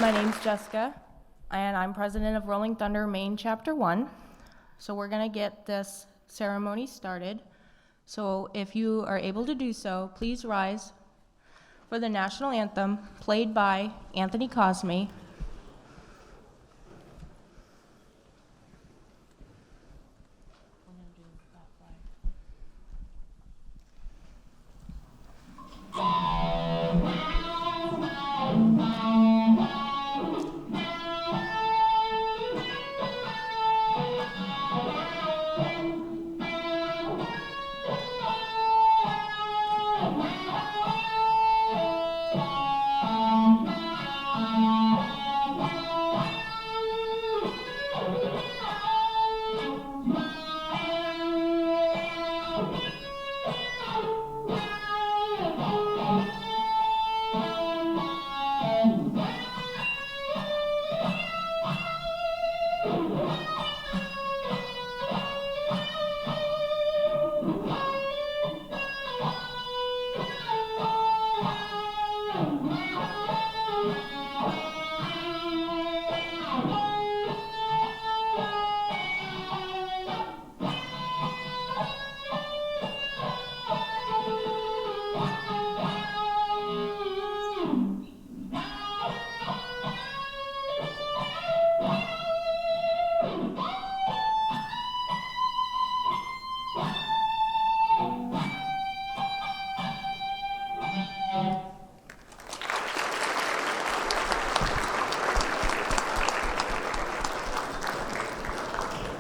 My name's Jessica, and I'm president of Rolling Thunder Maine Chapter 1. So we're going to get this ceremony started. So if you are able to do so, please rise for the national anthem played by Anthony Cosme.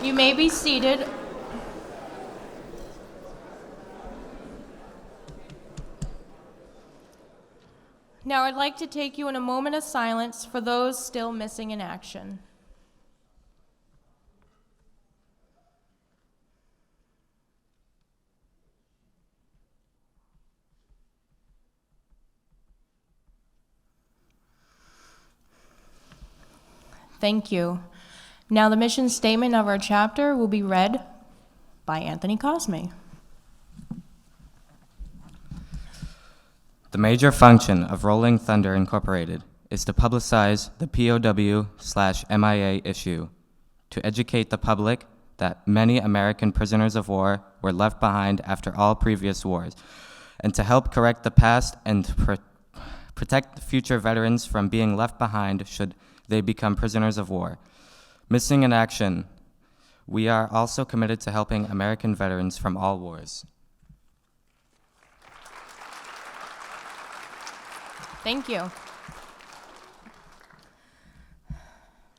You may be seated. Now I'd like to take you in a moment of silence for those still missing in action. Thank you. Now the mission statement of our chapter will be read by Anthony Cosme. The major function of Rolling Thunder Incorporated is to publicize the POW/MIA issue, to educate the public that many American prisoners of war were left behind after all previous wars, and to help correct the past and to protect future veterans from being left behind should they become prisoners of war. Missing in action, we are also committed to helping American veterans from all wars. Thank you.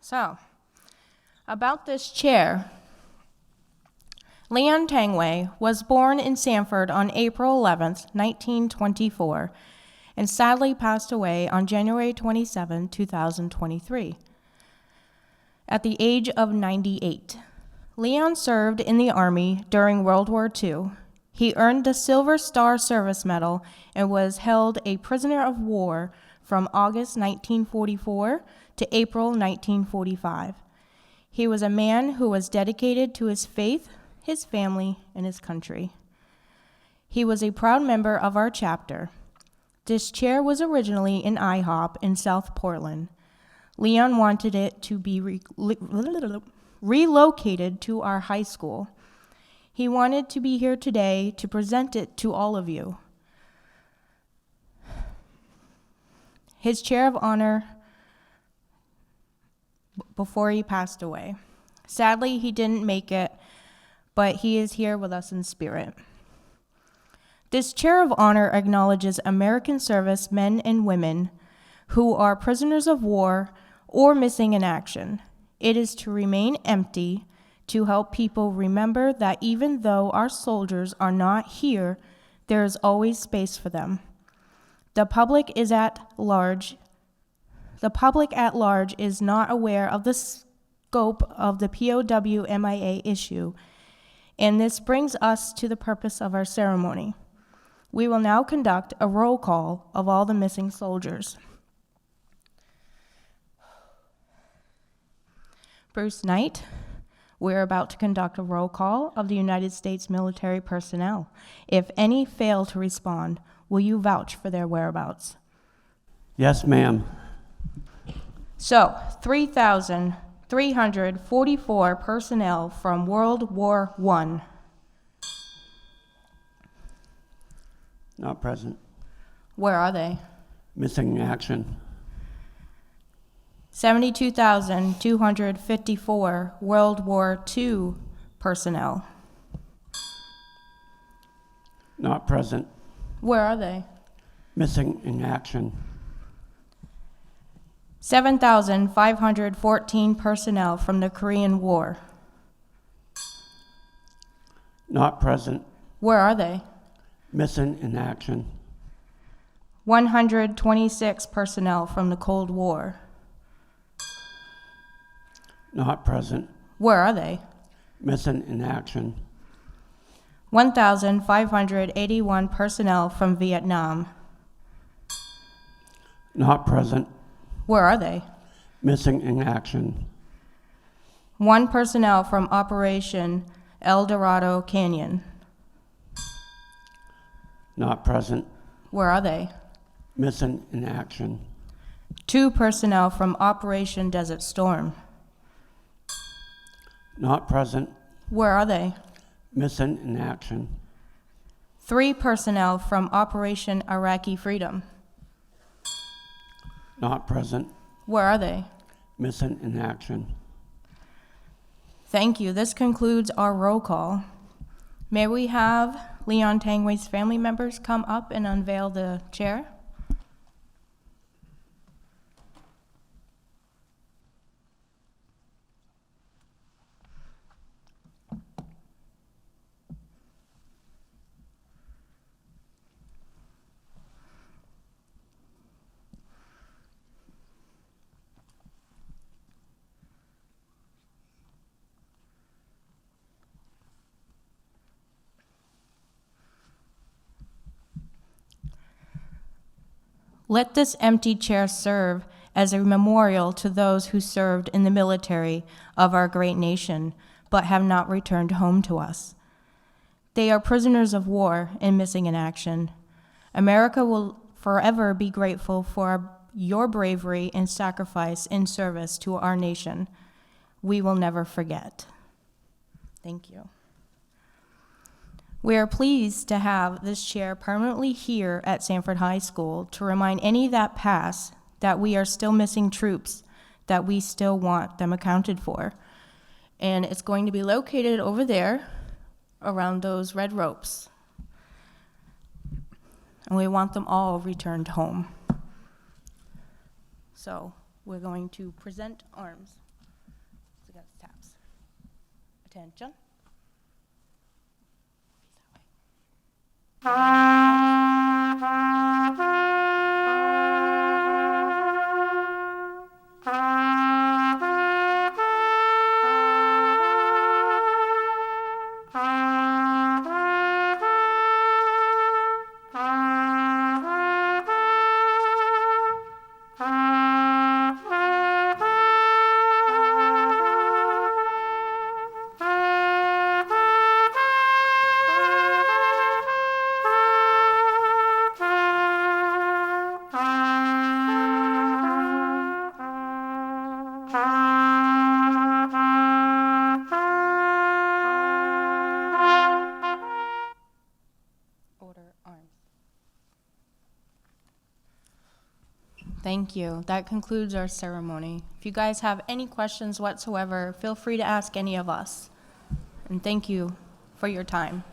So, about this chair. Leon Tangway was born in Sanford on April 11th, 1924, and sadly passed away on January 27, 2023. At the age of 98. Leon served in the Army during World War II. He earned the Silver Star Service Medal and was held a prisoner of war from August 1944 to April 1945. He was a man who was dedicated to his faith, his family, and his country. He was a proud member of our chapter. This chair was originally an IHOP in South Portland. Leon wanted it to be relocated to our high school. He wanted to be here today to present it to all of you. His chair of honor before he passed away. Sadly, he didn't make it, but he is here with us in spirit. This chair of honor acknowledges American service men and women who are prisoners of war or missing in action. It is to remain empty, to help people remember that even though our soldiers are not here, there is always space for them. The public at large is not aware of the scope of the POW-MIA issue, and this brings us to the purpose of our ceremony. We will now conduct a roll call of all the missing soldiers. Bruce Knight, we're about to conduct a roll call of the United States military personnel. If any fail to respond, will you vouch for their whereabouts? Yes, ma'am. So, 3,344 personnel from World War I. Not present. Where are they? Missing in action. 72,254 World War II personnel. Not present. Where are they? Missing in action. 7,514 personnel from the Korean War. Not present. Where are they? Missing in action. 126 personnel from the Cold War. Not present. Where are they? Missing in action. 1,581 personnel from Vietnam. Not present. Where are they? Missing in action. 1 personnel from Operation El Dorado Canyon. Not present. Where are they? Missing in action. 2 personnel from Operation Desert Storm. Not present. Where are they? Missing in action. 3 personnel from Operation Iraqi Freedom. Not present. Where are they? Missing in action. Thank you. This concludes our roll call. May we have Leon Tangway's family members come up and unveil the chair? Let this empty chair serve as a memorial to those who served in the military of our great nation, but have not returned home to us. They are prisoners of war and missing in action. America will forever be grateful for your bravery and sacrifice in service to our nation. We will never forget. Thank you. We are pleased to have this chair permanently here at Sanford High School to remind any that pass that we are still missing troops, that we still want them accounted for. And it's going to be located over there around those red ropes. And we want them all returned home. So we're going to present arms. So we got taps. Attention. Thank you. That concludes our ceremony. If you guys have any questions whatsoever, feel free to ask any of us. And thank you for your time.